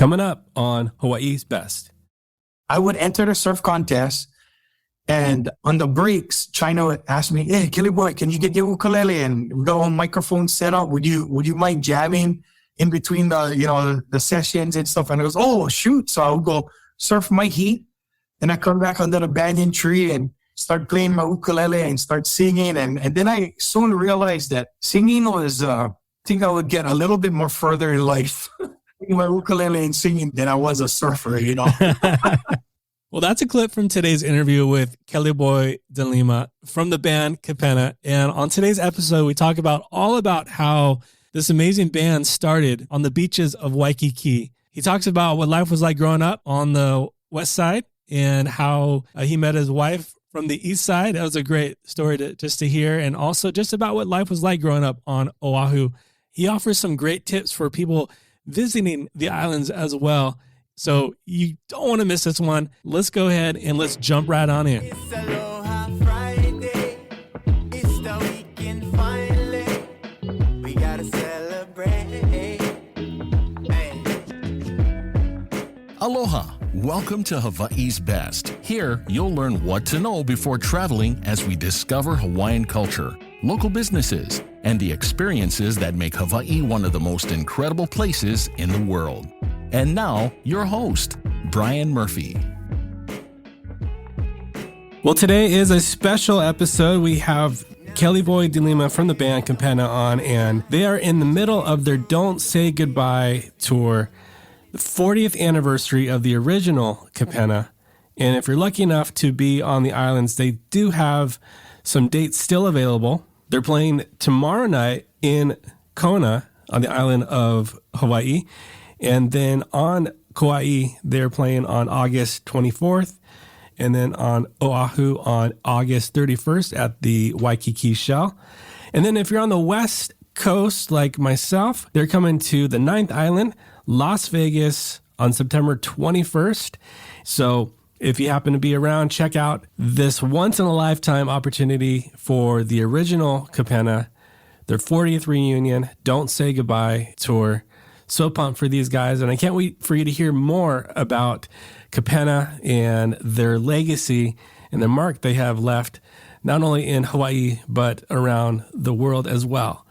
Coming up on Hawaii's Best. I would enter the surf contest, and on the breaks, China would ask me, "Hey, Kelly Boy, can you get your ukulele and we got a microphone set up? Would you mind jamming in between the sessions and stuff?" And I goes, "Oh, shoot!" So I would go surf my heat, and I come back under the banyan tree and start playing my ukulele and start singing, and then I soon realized that singing was, I think I would get a little bit more further in life. My ukulele and singing than I was a surfer, Well, that's a clip from today's interview with Kelly Boy De Lima from the band Kapena. And on today's episode, we talk all about how this amazing band started on the beaches of Waikiki. He talks about what life was like growing up on the west side and how he met his wife from the east side. That was a great story to hear. And also just about what life was like growing up on Oahu. He offers some great tips for people visiting the islands as well. So you don't want to miss this one. Let's go ahead and let's jump right on in. It's Aloha Friday. It's the weekend finally. We gotta celebrate. Hey. Aloha. Welcome to Hawaii's Best. Here, you'll learn what to know before traveling as we discover Hawaiian culture, local businesses, and the experiences that make Hawaii one of the most incredible places in the world. And now, your host, Brian Murphy. Well, today is a special episode. We have Kelly Boy De Lima from the band Kapena on, and they are in the middle of their Don't Say Goodbye tour, the 40th anniversary of the original Kapena. And if you're lucky enough to be on the islands, they do have some dates still available. They're playing tomorrow night in Kona on the island of Hawaii. And then on Kauai, they're playing on August 24th. And then on Oahu on August 31st at the Waikiki Shell. And then if you're on the west coast, like myself, they're coming to the 9th Island, Las Vegas on September 21st. So if you happen to be around, check out this once-in-a-lifetime opportunity for the original Kapena, their 40th reunion, Don't Say Goodbye tour. So pumped for these guys, and I can't wait for you to hear more about Kapena and their legacy and the mark they have left, not only in Hawaii, but around the world as well.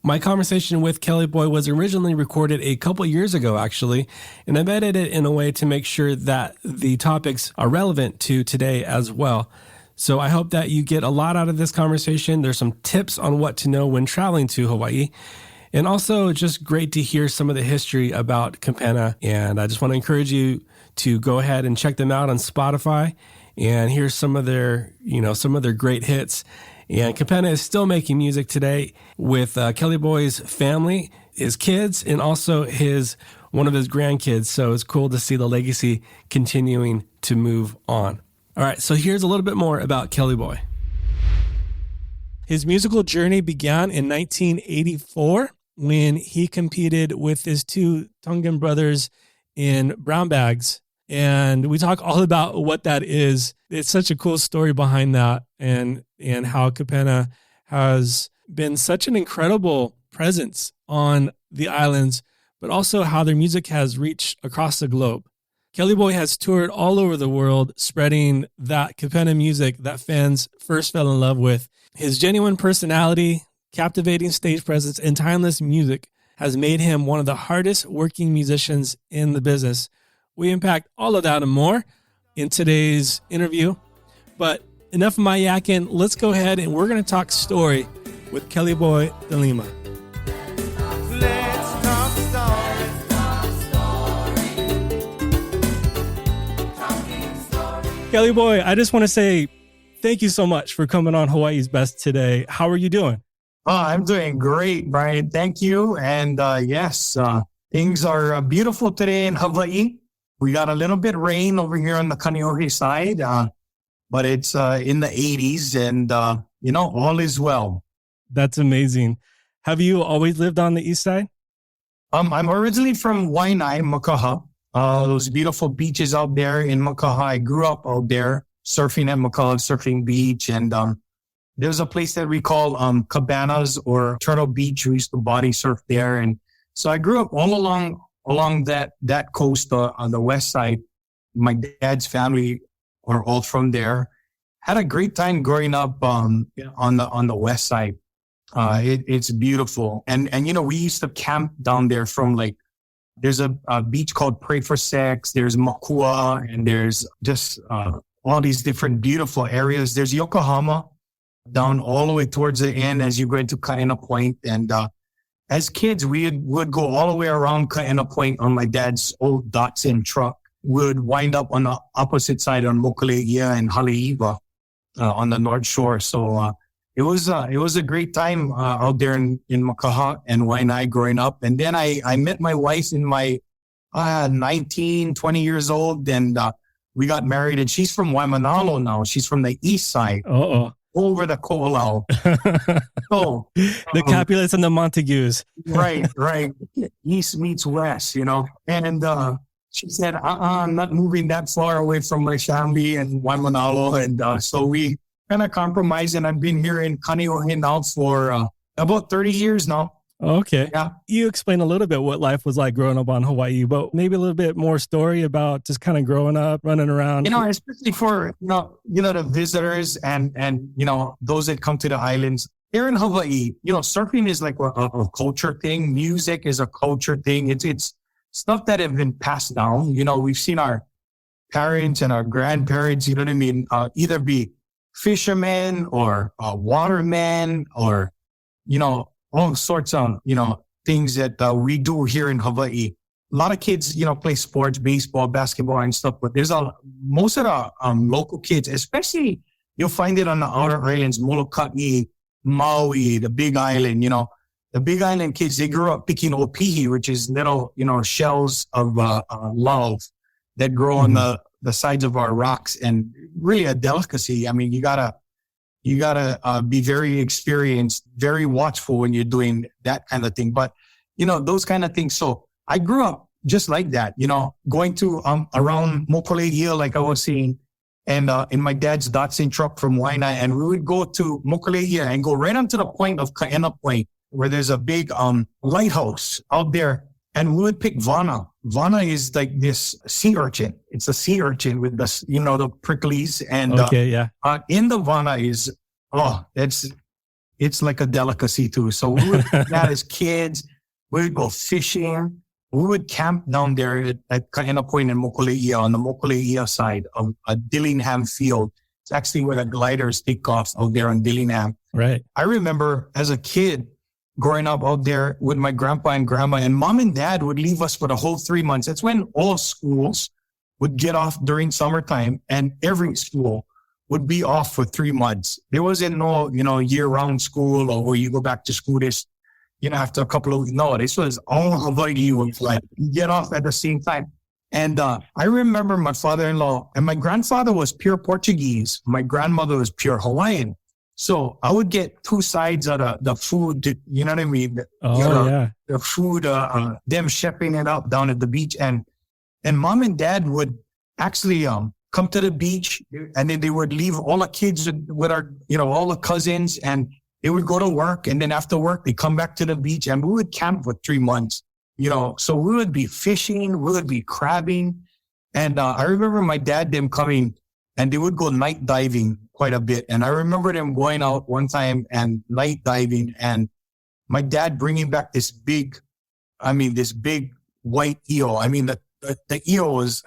My conversation with Kelly Boy was originally recorded a couple years ago, actually, and I've edited it in a way to make sure that the topics are relevant to today as well. So I hope that you get a lot out of this conversation. There's some tips on what to know when traveling to Hawaii. And also just great to hear some of the history about Kapena. And I just want to encourage you to go ahead and check them out on Spotify and hear some of their great hits. And Kapena is still making music today with Kelly Boy's family, his kids, and also one of his grandkids. So it's cool to see the legacy continuing to move on. All right, so here's a little bit more about Kelly Boy. His musical journey began in 1984 when he competed with his two Tongan brothers in brown bags. And we talk all about what that is. It's such a cool story behind that and how Kapena has been such an incredible presence on the islands, but also how their music has reached across the globe. Kelly Boy has toured all over the world, spreading that Kapena music that fans first fell in love with. His genuine personality, captivating stage presence, and timeless music has made him one of the hardest working musicians in the business. We unpack all of that and more in today's interview. But enough of my yakking. Let's go ahead and we're going to talk story with Kelly Boy De Lima. Let's talk story. Kelly Boy, I just want to say thank you so much for coming on Hawaii's Best today. How are you doing? Oh, I'm doing great, Brian. Thank you. And yes, things are beautiful today in Hawaii. We got a little bit rain over here on the Kaneohe side, but it's in the 80s and, all is well. That's amazing. Have you always lived on the east side? I'm originally from Waianae, Makaha. Those beautiful beaches out there in Makaha. I grew up out there surfing at Makaha Surfing Beach. And there's a place that we call Cabanas or Turtle Beach. We used to body surf there. And so I grew up all along along that coast on the west side. My dad's family are all from there. Had a great time growing up on the west side. It's beautiful, and we used to camp down there from like. There's a beach called Pray for Sex. There's Makua, and there's just all these different beautiful areas. There's Yokohama down all the way towards the end as you go into Kaena Point. And as kids, we would go all the way around Kaena Point on my dad's old Datsun truck. We would wind up on the opposite side on Mokuleia and Haleiwa on the North Shore. So it was a great time out there in Makaha and Waianae growing up. And then I met my wife in my 19, 20 years old, and we got married. And she's from Waimanalo now. She's from the east side, over the Kohala. So The Capulets and the Montagues. right. East meets west, And she said, I'm not moving that far away from my family and Waimanalo. And so we kind of compromised, and I've been here in Kaneohe now for about 30 years now. Okay. Yeah. You explained a little bit what life was like growing up on Hawaii, but maybe a little bit more story about just kind of growing up, running around. Especially for, the visitors and those that come to the islands. Here in Hawaii, surfing is like a culture thing. Music is a culture thing. It's stuff that have been passed down. We've seen our parents and our grandparents, either be fishermen or watermen or, all sorts of, things that we do here in Hawaii. A lot of kids, play sports, baseball, basketball and stuff, but there's most of the local kids, especially you'll find it on the outer islands, Molokai, Maui, the Big Island, the Big Island kids, they grew up picking opihi, which is little, shells of love that grow on the sides of our rocks, and really a delicacy. I mean, you gotta be very experienced, very watchful when you're doing that kind of thing. But, those kind of things. So I grew up just like that, going to around Mokuleia, like I was saying, and in my dad's Datsun truck from Waianae, and we would go to Mokuleia and go right onto the point of Kaena Point, where there's a big lighthouse out there. And we would pick Vana. Vana is like this sea urchin. It's a sea urchin with the, the pricklies. And in the Vana is, it's like a delicacy too. So we would do that as kids. We would go fishing. We would camp down there at Kaena Point in Mokuleia, on the Mokuleia side of a Dillingham field. It's actually where the gliders take off out there on Dillingham. Right. I remember as a kid, growing up out there with my grandpa and grandma, and mom and dad would leave us for the whole 3 months. That's when all schools would get off during summertime, and every school would be off for 3 months. There wasn't no, year-round school or where you go back to school this, after a couple of weeks. No, this was all Hawaii. Was like get off at the same time. And I remember my father-in-law, and my grandfather was pure Portuguese. My grandmother was pure Hawaiian. So I would get two sides of the food, you know what I mean? The food, them chefing it up down at the beach. And mom and dad would actually come to the beach, and then they would leave all the kids with our, all the cousins, and they would go to work. And then after work, they come back to the beach, and we would camp for 3 months, So we would be fishing, we would be crabbing. And I remember my dad, them coming, and they would go night diving quite a bit. And I remember them going out one time and night diving, and my dad bringing back this big white eel. I mean, the eel was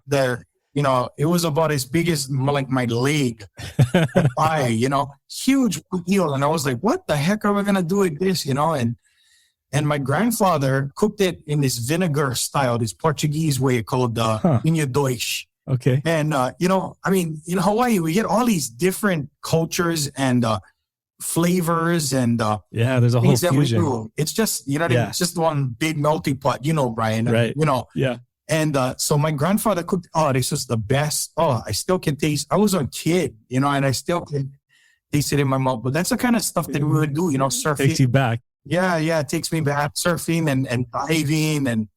there, it was about as big as like my leg, huge eel. And I was like, what the heck are we going to do with this, And my grandfather cooked it in this vinegar style, this Portuguese way called Vinha Dois. Okay. And, in Hawaii, we get all these different cultures and flavors and there's a whole fusion. It's just, it's just one big melting pot, Brian. Right. Yeah. And so my grandfather cooked, this was the best. I still can taste. I was a kid, and I still can taste it in my mouth. But that's the kind of stuff that we would do, surfing. Takes you back. Yeah, it takes me back. Surfing and diving and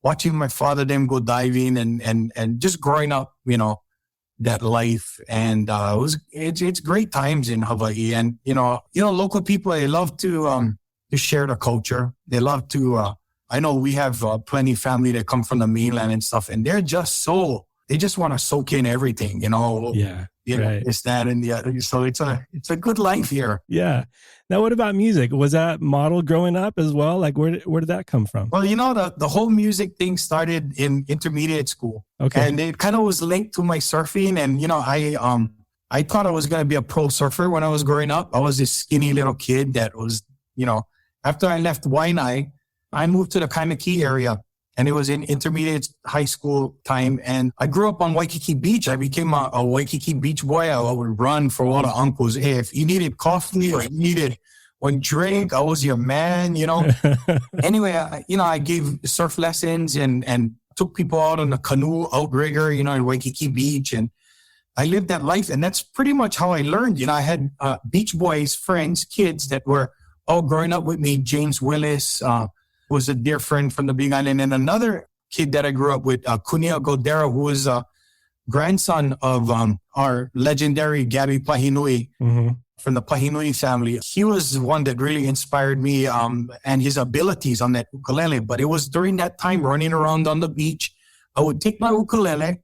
watching my father them go diving and just growing up, that life. And it's great times in Hawaii. And local people, they love to share the culture. They love to I know we have plenty of family that come from the mainland and stuff, and they just want to soak in everything, Yeah. Right. It's that and the other. So it's a good life here. Yeah. Now, what about music? Was that model growing up as well? Like, where did that come from? Well, the whole music thing started in intermediate school. Okay. And it kind of was linked to my surfing. And, I thought I was going to be a pro surfer when I was growing up. I was this skinny little kid that was, after I left Waianae, I moved to the Kaimaki area. And it was in intermediate high school time. And I grew up on Waikiki Beach. I became a Waikiki Beach boy. I would run for all the uncles. Hey, if you needed coffee or you needed one drink, I was your man, Anyway, I gave surf lessons and took people out on a canoe outrigger, in Waikiki Beach. And I lived that life. And that's pretty much how I learned. I had beach boys, friends, kids that were all growing up with me. James Willis, was a dear friend from the Big Island, and another kid that I grew up with, Kunia Godera, who was a grandson of our legendary Gabby Pahinui from the Pahinui family. He was the one that really inspired me and his abilities on that ukulele. But it was during that time running around on the beach, I would take my ukulele,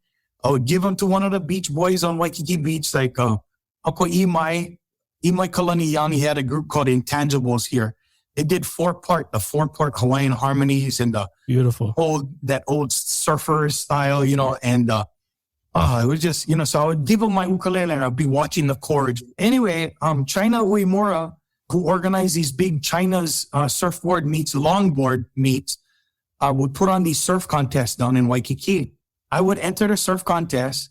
I would give them to one of the beach boys on Waikiki Beach, like Uncle Imai Kalani Young. He had a group called Intangibles here. They did the 4-part Hawaiian harmonies and the beautiful old surfer style, and it was just, so I would give them my ukulele and I'd be watching the chords. Anyway, China Uemura, who organized these big China's surfboard meets, longboard meets, would put on these surf contests down in Waikiki. I would enter the surf contest.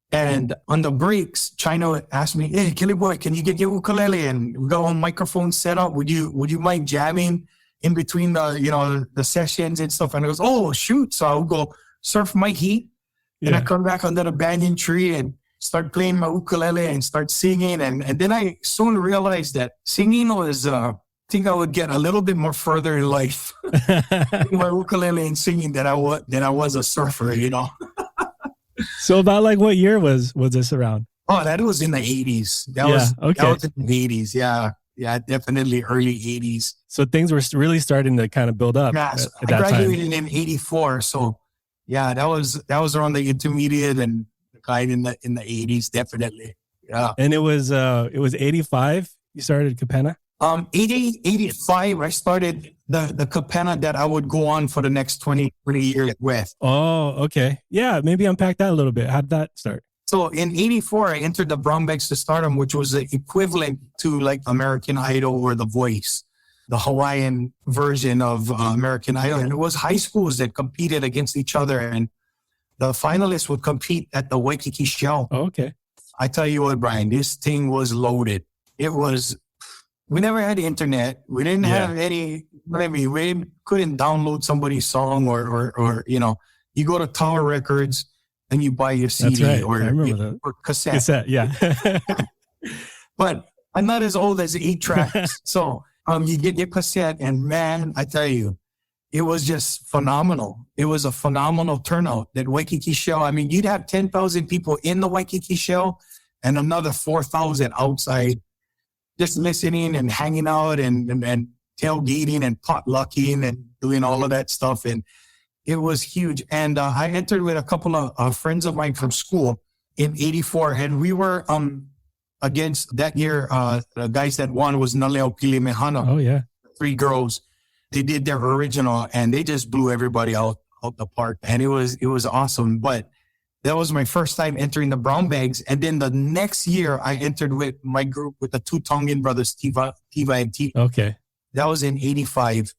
And on the breaks, China would ask me, "Hey, Kelly Boy, can you get your ukulele and we got a microphone set up? Would you mind jamming in between the sessions and stuff?" And I goes, "Oh, shoot!" So I would go surf my heat, and I come back under the banyan tree and start playing my ukulele and start singing. And then I soon realized that singing was, I think I would get a little bit more further in life my ukulele and singing than I was a surfer, So about like what year was this around? Oh, that was in the 80s. That was in the 80s. Yeah, definitely early 80s. So things were really starting to kind of build up. Yeah, so I graduated in 84. So yeah, that was around the intermediate and kind in the 80s, definitely. Yeah. And it was 85 you started Kapena? 85, I started the Kapena that I would go on for the next 20 years with. Oh, okay. Yeah, maybe unpack that a little bit. How did that start? So in 84, I entered the Brown Bags to Stardom, which was the equivalent to like American Idol or The Voice, the Hawaiian version of American Idol. And it was high schools that competed against each other. And the finalists would compete at the Waikiki Shell. Oh, okay. I tell you what, Brian, this thing was loaded. We never had the internet. We didn't have any, we couldn't download somebody's song or you go to Tower Records and you buy your CD. That's right. I remember that. Or cassette. Cassette, yeah. But I'm not as old as 8 tracks. So you get your cassette and man, I tell you, it was just phenomenal. It was a phenomenal turnout. That Waikiki Shell, I mean, you'd have 10,000 people in the Waikiki Shell and another 4,000 outside, just listening and hanging out and tailgating and potlucking and doing all of that stuff. And it was huge. And I entered with a couple of friends of mine from school in 84. And we were against that year, the guys that won was Naleo Pili Mehana. Oh, yeah. 3 girls. They did their original and they just blew everybody out the park. And it was awesome. But that was my first time entering the Brown Bags. And then the next year I entered with my group with the 2 Tongan brothers, Tiva and T. Okay. That was in 85.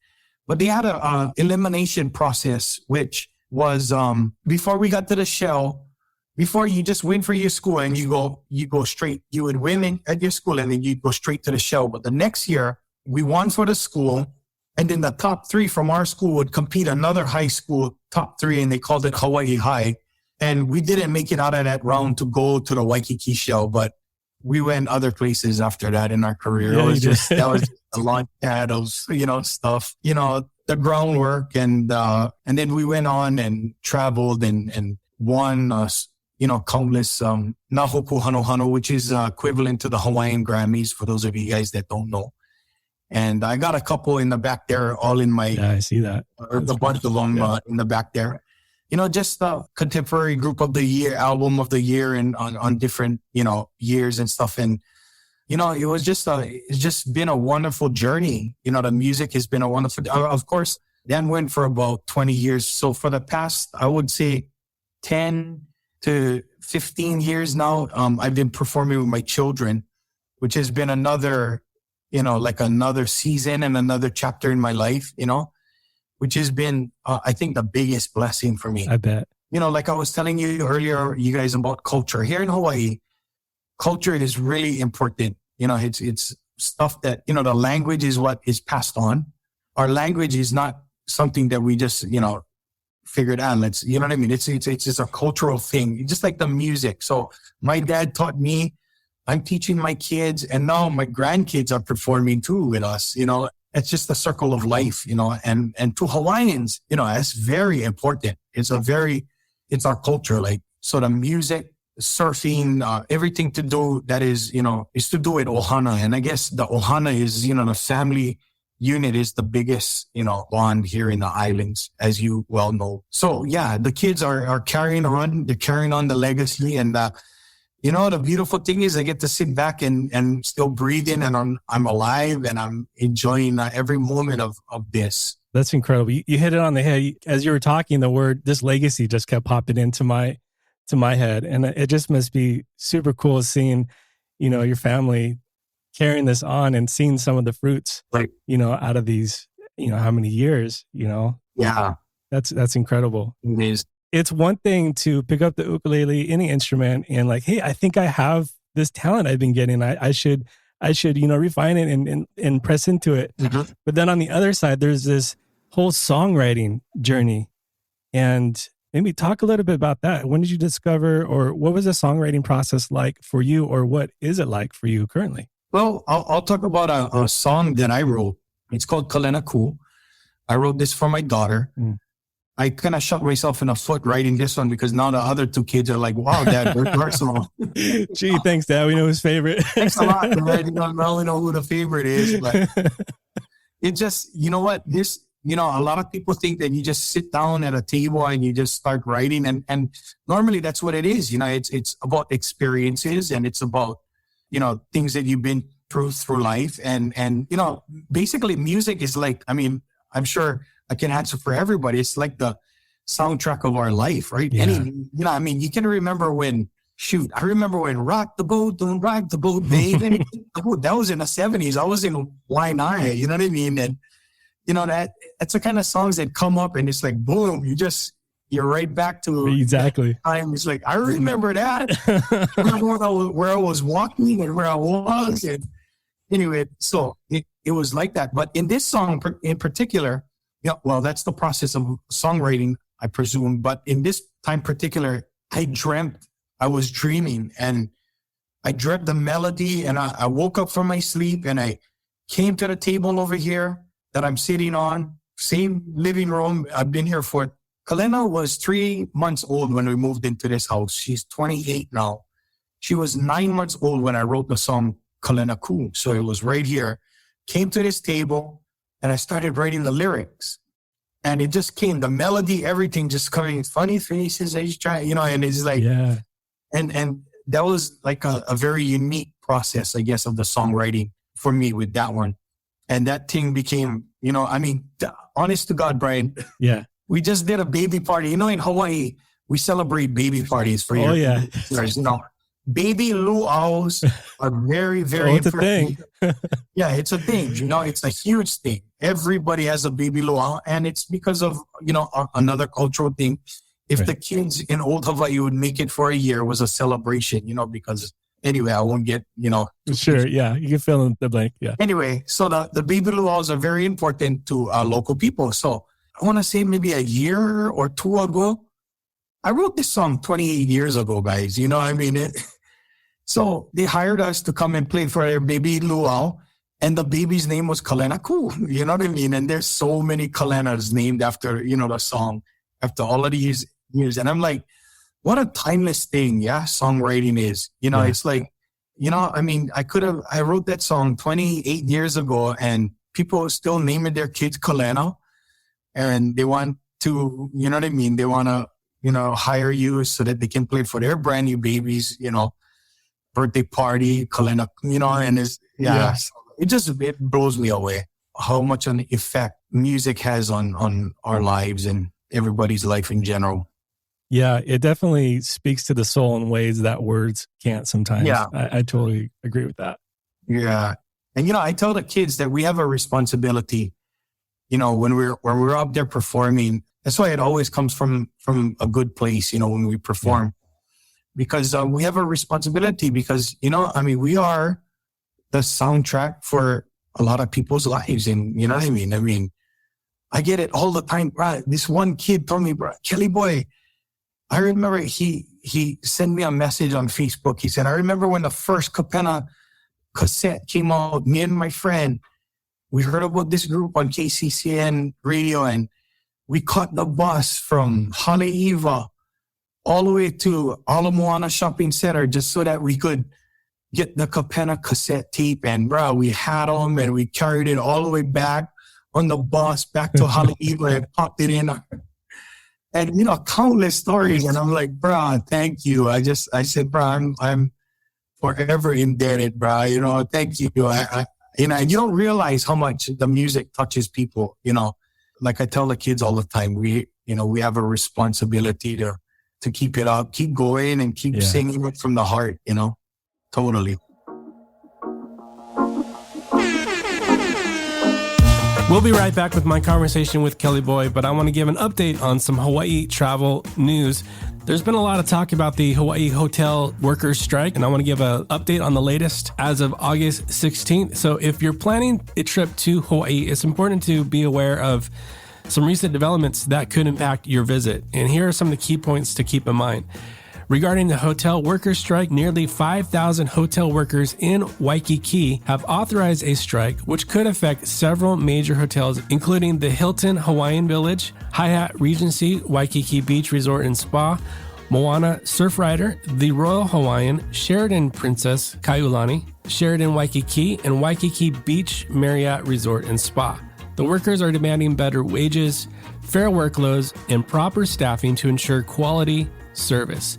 But they had a elimination process, which was before we got to the Shell, before you just win for your school and you go straight, you would win at your school and then you'd go straight to the Shell. But the next year we won for the school. And then the top 3 from our school would compete another high school top 3, and they called it Hawaiʻi High. And we didn't make it out of that round to go to the Waikiki Shell, but we went other places after that in our career. Yeah, that was just a launch pad of, stuff, the groundwork. And then we went on and traveled and won, countless, Nahoku Hano Hano, which is equivalent to the Hawaiian Grammys for those of you guys that don't know. And I got a couple in the back there, all in my, Yeah, I see that. the bunch along in the back there. Just the contemporary group of the year, album of the year, and on different, years and stuff. And, it's just been a wonderful journey. The music has been a wonderful, of course, Dan went for about 20 years. So for the past, I would say 10 to 15 years now, I've been performing with my children, which has been another, like another season and another chapter in my life, which has been, I think, the biggest blessing for me. I bet. Like I was telling you earlier, you guys, about culture. Here in Hawaii, culture is really important. It's stuff that, the language is what is passed on. Our language is not something that we just, figured out. Let's, you know what I mean? It's just a cultural thing, just like the music. So my dad taught me, I'm teaching my kids, and now my grandkids are performing too with us. It's just the circle of life, and to Hawaiians, that's very important. It's our culture. Like, so the music, surfing, everything to do that is to do with ohana. And I guess the ohana is, the family unit is the biggest, bond here in the islands, as you well know. So yeah, the kids are carrying on, they're carrying on the legacy. And, the beautiful thing is I get to sit back and still breathing, and I'm alive, and I'm enjoying every moment of this. That's incredible. You hit it on the head. As you were talking, the word, this legacy, just kept popping into my head. And it just must be super cool seeing, your family carrying this on and seeing some of the fruits, right, out of these, how many years, Yeah. That's incredible. It is. It's one thing to pick up the ukulele, any instrument, and like, hey, I think I have this talent I've been getting. I should, refine it and press into it. Mm-hmm. But then on the other side, there's this whole songwriting journey. And maybe talk a little bit about that. When did you discover, or what was the songwriting process like for you, or what is it like for you currently? Well, I'll talk about a song that I wrote. It's called Kalena Ku. I wrote this for my daughter. I kind of shot myself in the foot writing this one, because now the other two kids are like, wow, Dad, where's our song? Gee, thanks, Dad. We know his favorite. Thanks a lot, Dad. I only know who the favorite is. But it just, what? This, a lot of people think that you just sit down at a table and you just start writing. And normally that's what it is. It's about experiences, and it's about, things that you've been through life. And basically music is like, I'm sure I can answer for everybody. It's like the soundtrack of our life, right? Yeah. You can remember when, I remember when Rock the Boat, Don't Rock the Boat, Baby. That was in the 70s. I was in Waianae, you know what I mean? And, that's the kind of songs that come up, and it's like, boom, you're right back to exactly time. It's like, I remember that. I remember where I was walking and where I was. And anyway, so it was like that. But in this song in particular, that's the process of songwriting, I presume. But in this time particular, I was dreaming, and I dreamt the melody, and I woke up from my sleep, and I came to the table over here that I'm sitting on, same living room. I've been here for, Kalena was 3 months old when we moved into this house. She's 28 now. She was 9 months old when I wrote the song Kalena Ku. So it was right here. Came to this table, and I started writing the lyrics. And it just came, the melody, everything just coming, funny faces as you try, and it's like, yeah. And that was like a very unique process, I guess, of the songwriting for me with that one. And that thing became, honest to God, Brian. Yeah. We just did a baby party. In Hawaii, we celebrate baby parties for Oh, yeah. years. Baby luau's are very, very it's important. a thing. Yeah, it's a thing. It's a huge thing. Everybody has a baby luau, and it's because of, another cultural thing. If the kids in old Hawaii would make it for a year, it was a celebration, because anyway, I won't get, Sure, yeah. You can fill in the blank, yeah. Anyway, so the baby luau's are very important to local people. So I want to say maybe a year or two ago, I wrote this song 28 years ago, guys. So they hired us to come and play for their baby luau, and the baby's name was Kalena Ku. You know what I mean? And there's so many Kalenas named after, the song, after all of these years. And I'm like, what a timeless thing, songwriting is. It's like, I wrote that song 28 years ago, and people still naming their kids Kalena, and they want to, you know what I mean? They want to, hire you so that they can play for their brand new babies, birthday party, Kalena, and it blows me away how much an effect music has on our lives and everybody's life in general. Yeah, it definitely speaks to the soul in ways that words can't sometimes. Yeah. I totally agree with that. Yeah. And, I tell the kids that we have a responsibility, when we're up there performing. That's why it always comes from a good place, when we perform. Because we have a responsibility because, we are the soundtrack for a lot of people's lives. And, you know what I mean? I mean, I get it all the time. Bro, this one kid told me, bro, Kelly Boy, I remember he sent me a message on Facebook. He said, I remember when the first Kapena cassette came out, me and my friend, we heard about this group on KCCN radio, and we caught the bus from Haleiwa all the way to Ala Moana Shopping Center just so that we could get the Kapena cassette tape. And bro, we had them and we carried it all the way back on the bus back to Haleiwa and popped it in. And, countless stories. And I'm like, bro, thank you. I said, bro, I'm forever indebted, bro. Thank you. You don't realize how much the music touches people, Like I tell the kids all the time, we have a responsibility to keep it up, keep going and keep singing it from the heart, Totally. We'll be right back with my conversation with Kelly Boy, but I want to give an update on some Hawaii travel news. There's been a lot of talk about the Hawaii hotel workers strike, and I want to give an update on the latest as of August 16th. So if you're planning a trip to Hawaii, it's important to be aware of some recent developments that could impact your visit. And here are some of the key points to keep in mind. Regarding the hotel workers strike, nearly 5,000 hotel workers in Waikiki have authorized a strike, which could affect several major hotels, including the Hilton Hawaiian Village, Hyatt Regency Waikiki Beach Resort and Spa, Moana Surfrider, the Royal Hawaiian, Sheraton Princess Kaiulani, Sheraton Waikiki, and Waikiki Beach Marriott Resort and Spa. The workers are demanding better wages, fair workloads, and proper staffing to ensure quality service.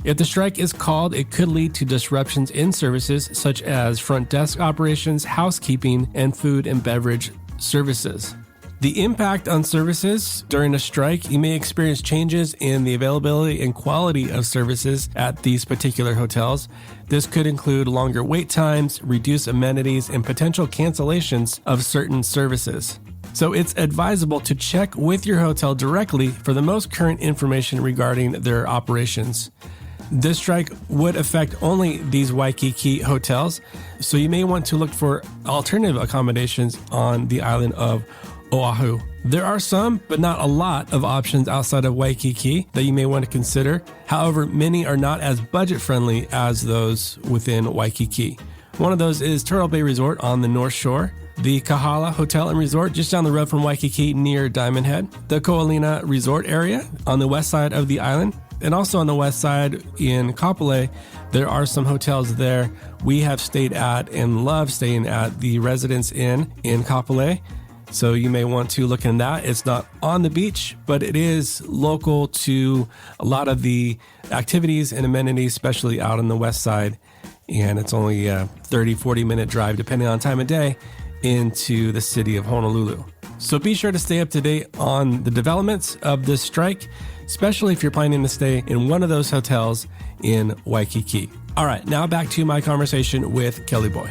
If the strike is called, it could lead to disruptions in services such as front desk operations, housekeeping, and food and beverage services. The impact on services during a strike, you may experience changes in the availability and quality of services at these particular hotels. This could include longer wait times, reduced amenities, and potential cancellations of certain services. So it's advisable to check with your hotel directly for the most current information regarding their operations. This strike would affect only these Waikiki hotels, so you may want to look for alternative accommodations on the island of Oahu. There are some, but not a lot, of options outside of Waikiki that you may want to consider. However, many are not as budget-friendly as those within Waikiki. One of those is Turtle Bay Resort on the North Shore, the Kahala Hotel and Resort just down the road from Waikiki near Diamond Head, the Ko'olina Resort area on the west side of the island, and also on the west side in Kapolei, there are some hotels there. We have stayed at and love staying at the Residence Inn in Kapolei, so you may want to look in that. It's not on the beach, but it is local to a lot of the activities and amenities, especially out on the west side, and it's only a 30-40 minute drive depending on time of day into the city of Honolulu. So be sure to stay up to date on the developments of this strike, especially if you're planning to stay in one of those hotels in Waikiki. All right, now back to my conversation with Kelly Boy.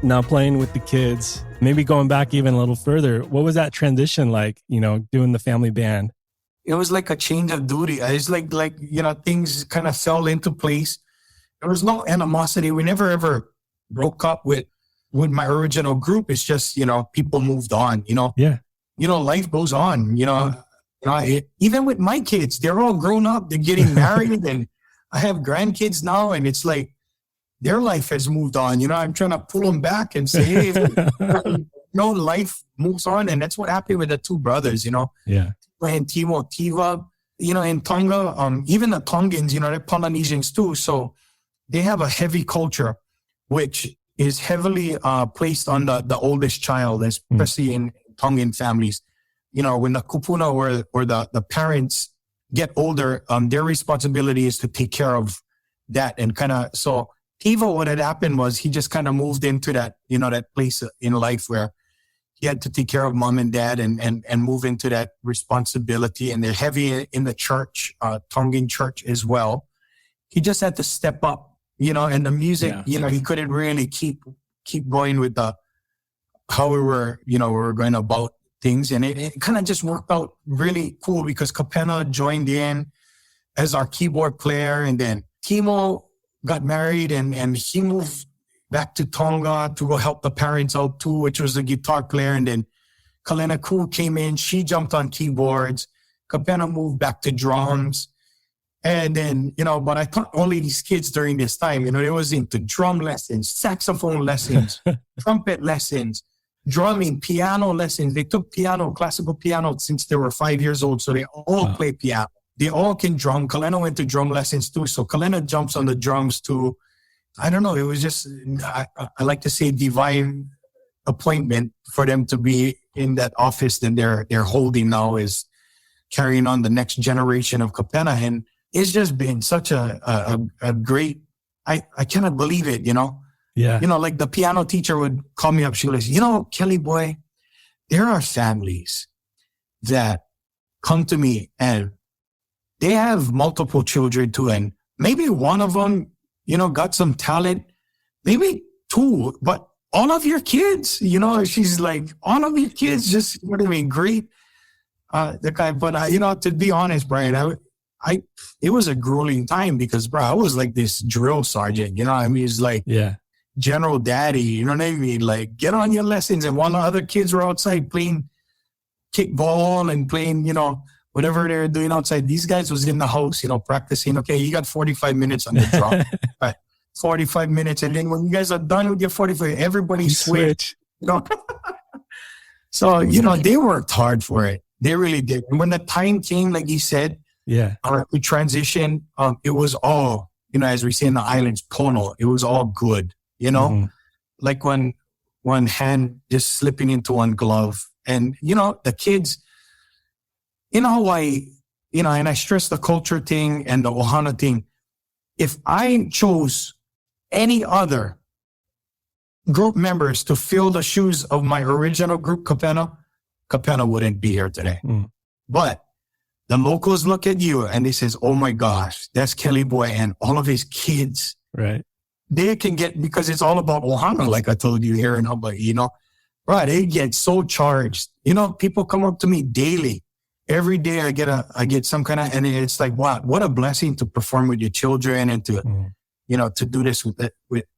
Now playing with the kids, maybe going back even a little further, what was that transition like, doing the family band? It was like a change of duty. It's like things kind of fell into place. There was no animosity. We never ever broke up with my original group. It's just, people moved on, Yeah. Life goes on, even with my kids, they're all grown up, they're getting married and I have grandkids now. And it's like their life has moved on. I'm trying to pull them back and say, hey, life moves on. And that's what happened with the two brothers, Yeah. And Timo Tiva, in Tonga, even the Tongans, they're Polynesians too. So they have a heavy culture. which is heavily placed on the oldest child, especially in Tongan families. You know, when the kupuna or the parents get older, their responsibility is to take care of that. And kind of, so Tivo, what had happened was he just kind of moved into that, you know, that place in life where he had to take care of mom and dad and move into that responsibility. And they're heavy in the church, Tongan church as well. He just had to step up, you know, and the music, you know, he couldn't really keep going with how we were going about things. And it kind of just worked out really cool because Kapena joined in as our keyboard player. And then Timo got married and he moved back to Tonga to go help the parents out too, which was the guitar player. And then Kalena Ku came in, she jumped on keyboards. Kapena moved back to drums. And then, you know, but I taught only these kids during this time, you know, they was into drum lessons, saxophone lessons, trumpet lessons, drumming, piano lessons. They took classical piano since they were 5 years old. So they all play piano. They all can drum. Kalena went to drum lessons too. So Kalena jumps on the drums too. I don't know. It was just, I like to say divine appointment for them to be in that office that they're holding now, is carrying on the next generation of Kapena. And it's just been such a great, I cannot believe it, you know? Yeah. You know, like the piano teacher would call me up. She was, you know, Kelly boy, there are families that come to me and they have multiple children too. And maybe one of them, you know, got some talent, maybe two, but all of your kids, you know, she's like, all of your kids just, what do you mean, great. The guy, but you know, to be honest, Brian, it was a grueling time because, bro, I was like this drill sergeant, you know what I mean? It's like, General Daddy, you know what I mean? Like, get on your lessons. And while the other kids were outside playing kickball and playing, you know, whatever they're doing outside, these guys was in the house, you know, practicing. Okay, you got 45 minutes on the drum. Right, 45 minutes. And then when you guys are done with your 45, everybody switch. You know? So, you know, they worked hard for it. They really did. And when the time came, like you said, we transitioned, it was all, you know, as we say in the islands, pono. It was all good, you know? Like one hand just slipping into one glove. And, you know, the kids in Hawaii, you know, and I stress the culture thing and the ohana thing. If I chose any other group members to fill the shoes of my original group, Kapena wouldn't be here today. But the locals look at you and they says, oh my gosh, that's Kelly Boy and all of his kids. Right. They can get, because it's all about ohana, like I told you here in Hawaii, you know, right? They get so charged. You know, people come up to me daily. Every day I get some kind of, and it's like, wow, what a blessing to perform with your children and to, you know, to do this with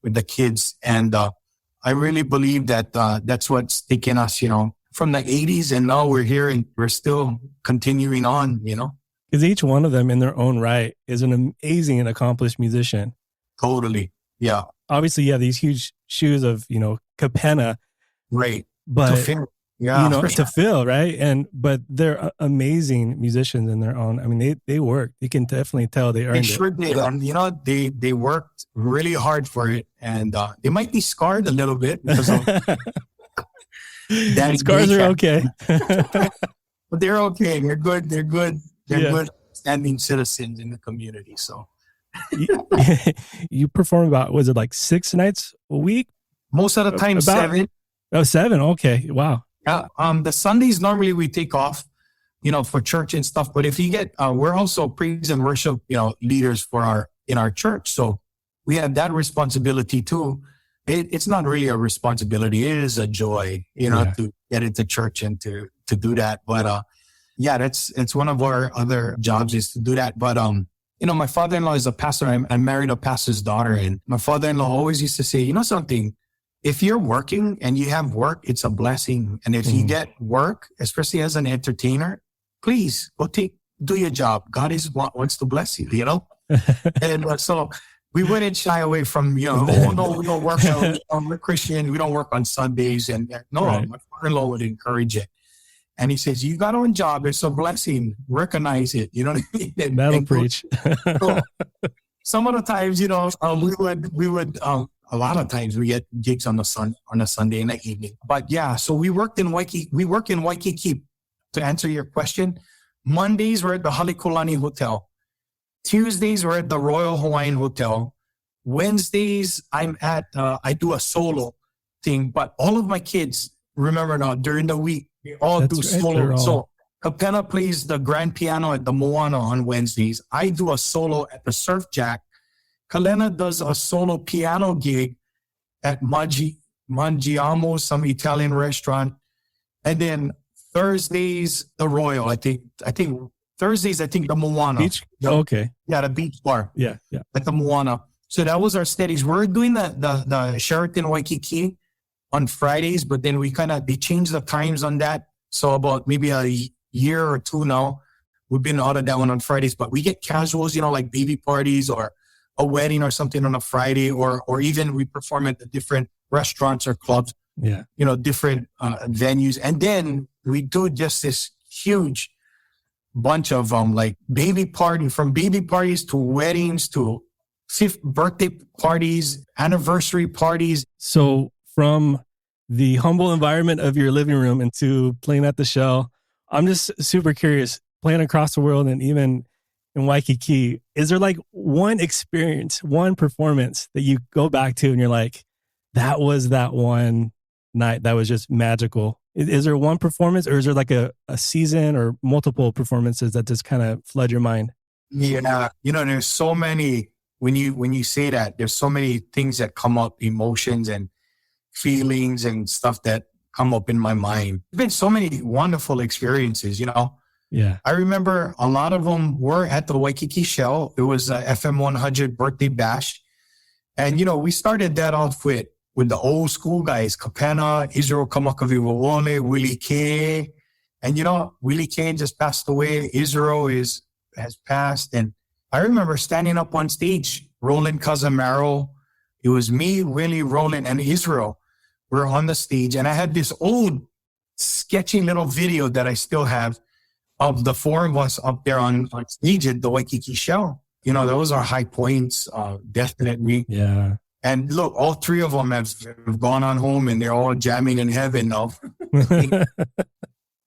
the kids. And I really believe that that's what's taken us, you know, from the 80s, and now we're here and we're still continuing on, you know. Because each one of them in their own right is an amazing and accomplished musician. Totally. Yeah. Obviously, these huge shoes of, you know, Kapena. Right. But, to fill, you know, to fill, right? But they're amazing musicians in their own. I mean, they work. You can definitely tell they earned it. They sure did. And, you know, they worked really hard for it. And they might be scarred a little bit because of scars are okay. But they're okay. They're good. They're good standing citizens in the community. So you perform about, was it like 6 nights a week? Most of the time, 7. Oh, 7. Okay. Wow. The Sundays, normally we take off, you know, for church and stuff. But if you get, we're also praise and worship, you know, leaders in our church. So we have that responsibility too. It's not really a responsibility. It is a joy, you know, to get into church and to do that. But, it's one of our other jobs is to do that. But, you know, my father-in-law is a pastor. I married a pastor's daughter, and my father-in-law always used to say, you know something, if you're working and you have work, it's a blessing. And if you get work, especially as an entertainer, please go do your job. God wants to bless you, you know? And so we wouldn't shy away from, you know, oh no, we don't work on, we're Christian, we don't work on Sundays. And my father-in-law would encourage it. And he says, you got a job, it's a blessing, recognize it, you know what I mean? That'll preach. So, some of the times, you know, we would a lot of times we get gigs on a Sunday in the evening. But yeah, so we work in Waikiki. To answer your question, Mondays we're at the Halekulani Hotel. Tuesdays we're at the Royal Hawaiian Hotel. Wednesdays I'm at I do a solo thing, but all of my kids, remember now, during the week they all do solo. So Kapena plays the grand piano at the Moana on Wednesdays. I do a solo at the Surf Jack. Kalena does a solo piano gig at Mangiamo, some Italian restaurant. And then Thursdays, the Royal, I think Thursdays, the Moana. Beach? Okay. Yeah, the beach bar. Yeah. At the Moana. So that was our steadies. We're doing the Sheraton Waikiki on Fridays, but then they changed the times on that. So about maybe a year or two now, we've been out of that one on Fridays, but we get casuals, like baby parties or a wedding or something on a Friday, or even we perform at the different restaurants or clubs. Yeah. Different venues. And then we do just this huge bunch of like from baby parties to weddings to fifth birthday parties, anniversary parties. So from the humble environment of your living room into playing at the Shell, I'm just super curious, playing across the world and even in Waikiki, is there like one experience, one performance that you go back to and you're like, that was that one night that was just magical? Is there one performance, or is there like a season or multiple performances that just kind of flood your mind? Yeah, there's so many, when you say that, there's so many things that come up, emotions and feelings and stuff that come up in my mind. There's been so many wonderful experiences, Yeah. I remember a lot of them were at the Waikiki Shell. It was a FM 100 birthday bash. And, we started that off with the old school guys, Kapena, Israel Kamakaviwawole, Willie K. And, Willie K just passed away. Israel has passed. And I remember standing up on stage, Roland Casamaro. It was me, Willie, Roland, and Israel. We're on the stage. And I had this old sketchy little video that I still have of the four of us up there on stage at the Waikiki Shell. Those are high points, definitely. Yeah. And look, all three of them have gone on home and they're all jamming in heaven now.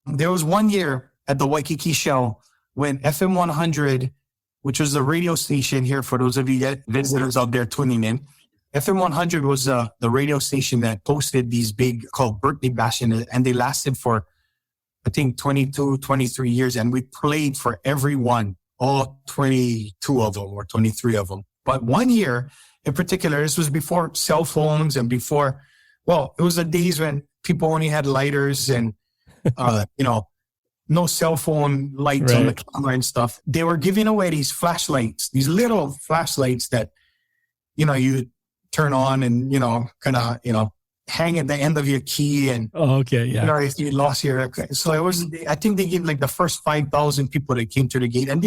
There was one year at the Waikiki Shell when FM 100, which was the radio station here for those of you visitors out there tuning in, FM 100 was the radio station that posted these big called birthday bash, and they lasted for, I think, 22, 23 years. And we played for everyone, all 22 of them or 23 of them. But one year in particular, this was before cell phones and before, it was the days when people only had lighters and, no cell phone lights on the camera and stuff. They were giving away these flashlights, these little flashlights that, you turn on and, hang at the end of your key. And, if you lost your, so it was, I think they gave like the first 5,000 people that came to the gate. And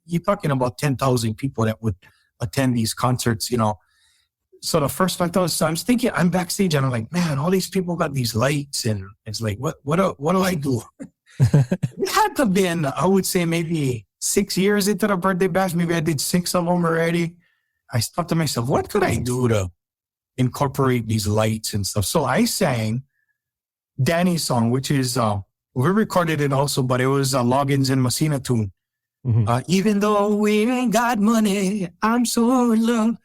you're talking about 10,000 people that would attend these concerts, So the first 5,000, so I'm thinking, I'm backstage and I'm like, man, all these people got these lights. And it's like, what do I do? It had to have been, I would say maybe 6 years into the birthday bash. Maybe I did 6 of them already. I thought to myself, what could I do to incorporate these lights and stuff? So I sang Danny's song, which is, we recorded it also, but it was a Loggins and Messina tune. Mm-hmm. Even though we ain't got money, I'm so in love.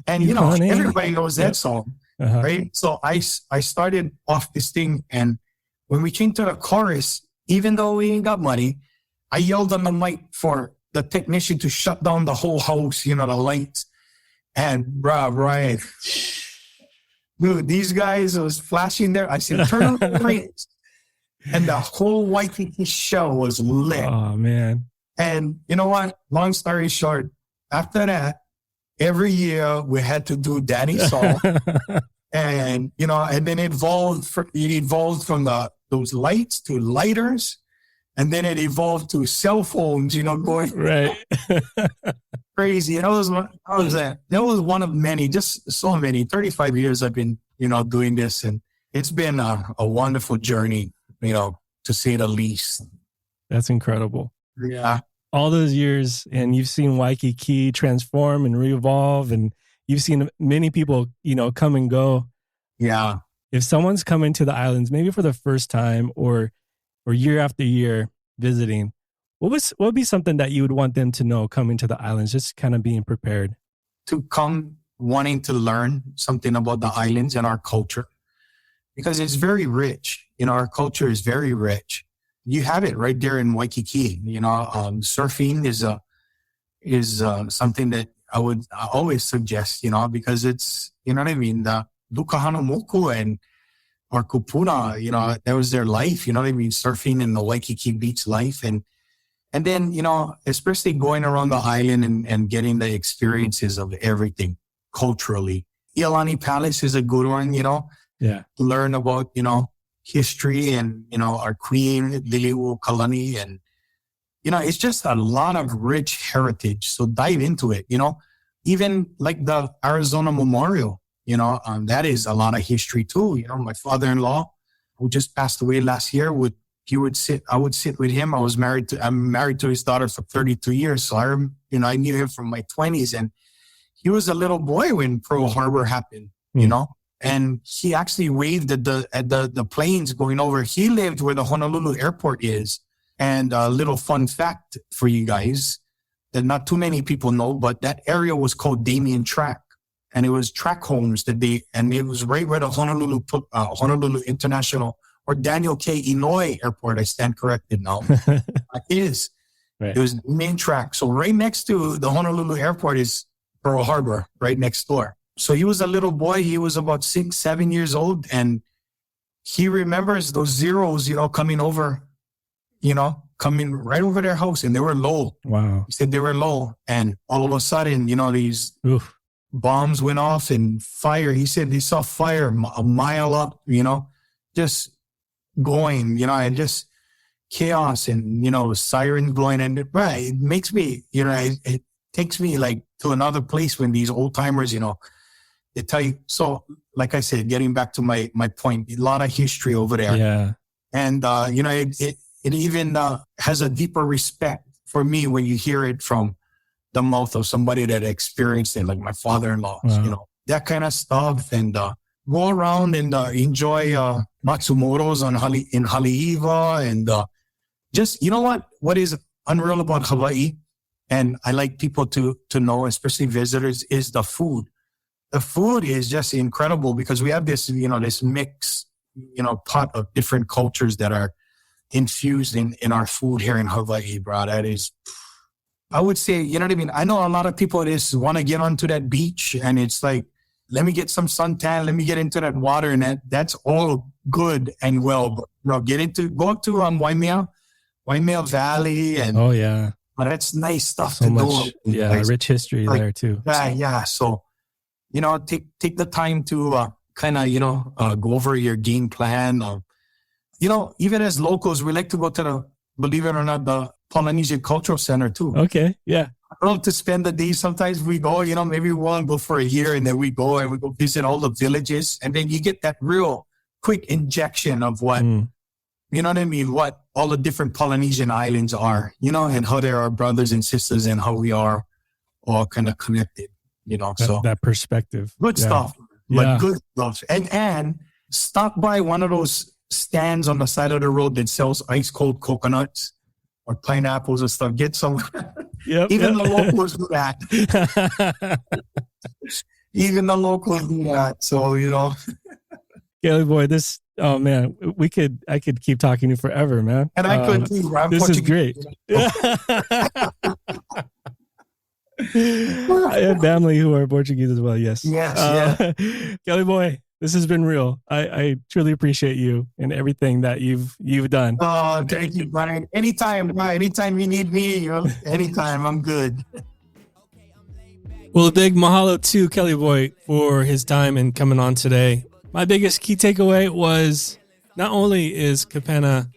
And, everybody knows that song, right? So I started off this thing, and when we came to the chorus, even though we ain't got money, I yelled on the mic for the technician to shut down the whole house, the lights. And Brian, dude, these guys was flashing there. I said, turn on the lights. And the whole Waikiki Shell was lit. Oh, man. And you know what? Long story short, after that, every year we had to do Danny's song. And, and then it evolved from those lights to lighters. And then it evolved to cell phones, going right. crazy. And that was one of many, just so many. 35 years I've been, doing this, and it's been a wonderful journey, to say the least. That's incredible. Yeah. All those years, and you've seen Waikiki transform and re-evolve, and you've seen many people, come and go. Yeah. If someone's coming to the islands, maybe for the first time or year after year visiting, what would be something that you would want them to know coming to the islands, just kind of being prepared? To come wanting to learn something about the islands and our culture, because it's very rich. Our culture is very rich. You have it right there in Waikiki. Surfing is something that I always suggest, because it's, what I mean? The Lukahana Moku and or Kupuna, that was their life, what I mean? Surfing in the Waikiki beach life. And then, especially going around the island and getting the experiences of everything culturally. Iolani Palace is a good one, Yeah. to learn about, history and, our queen, Liliu Kalani. And, it's just a lot of rich heritage. So dive into it, even like the Arizona Memorial, that is a lot of history too. My father-in-law, who just passed away last year, I would sit with him. I'm married to his daughter for 32 years. So I knew him from my 20s, and he was a little boy when Pearl Harbor happened, and he actually waved at the planes going over. He lived where the Honolulu airport is. And a little fun fact for you guys that not too many people know, but that area was called Damien Track. And it was track homes and it was right where the Honolulu International or Daniel K. Inouye Airport, I stand corrected now, is. Right. It was main track. So right next to the Honolulu Airport is Pearl Harbor, right next door. So he was a little boy. He was about 6, 7 years old. And he remembers those Zeros, coming over, coming right over their house. And they were low. Wow. He said they were low. And all of a sudden, these bombs went off and fire. He said he saw fire a mile up, just going, and just chaos and, sirens blowing. And it makes me, it takes me like to another place when these old timers, they tell you. So like I said, getting back to my point, a lot of history over there. Yeah. And, it even has a deeper respect for me when you hear it from the mouth of somebody that experienced it, like my father-in-law, Wow. That kind of stuff. And go around and enjoy Matsumoto's in Haleiwa. And just, what is unreal about Hawaii, and I like people to know, especially visitors, is the food. The food is just incredible because we have this, this mix, pot of different cultures that are infused in our food here in Hawaii, bro. That is, I would say, what I mean? I know a lot of people just want to get onto that beach and it's like, let me get some suntan, let me get into that water, and that's all good and well. But go up to Waimea Valley, and oh yeah, that's nice stuff so to much, know. yeah, rich history there too. Yeah. So, take the time to kind of go over your game plan. Even as locals, we like to go to believe it or not, the Polynesian Cultural Center too. Okay, yeah. I love to spend the day. Sometimes we go, maybe we want to go for a year and then we go visit all the villages. And then you get that real quick injection of what, what all the different Polynesian islands are, and how they're our brothers and sisters and how we are all kind of connected, so. That perspective. Good stuff, Yeah. good stuff. And stop by one of those stands on the side of the road that sells ice cold coconuts or pineapples and stuff. Get some. Even the locals do that. Even the locals do that. So, Kelly Boy, oh man, I could keep talking to you forever, man. And I could too. This is great. I have family who are Portuguese as well. Yes. Yes. Kelly Boy, this has been real. I truly appreciate you and everything that you've done. Oh, thank you, Brian. Anytime you need me, anytime, I'm good. Well, a big mahalo to Kelly Boy for his time and coming on today. My biggest key takeaway was not only is Kapena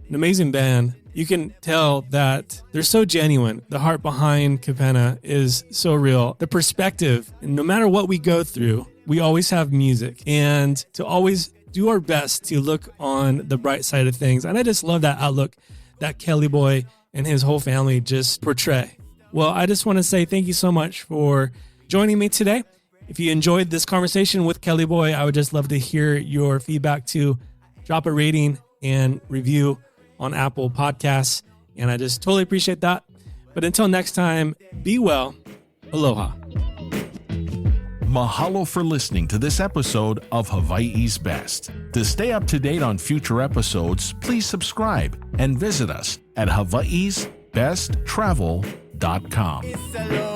an amazing band, you can tell that they're so genuine. The heart behind Kapena is so real. The perspective, and no matter what we go through, we always have music, and to always do our best to look on the bright side of things. And I just love that outlook that Kelly Boy and his whole family just portray. Well, I just want to say thank you so much for joining me today. If you enjoyed this conversation with Kelly Boy, I would just love to hear your feedback too. Drop a rating and review on Apple Podcasts. And I just totally appreciate that. But until next time, be well. Aloha. Mahalo for listening to this episode of Hawaii's Best. To stay up to date on future episodes, please subscribe and visit us at hawaiisbesttravel.com. It's a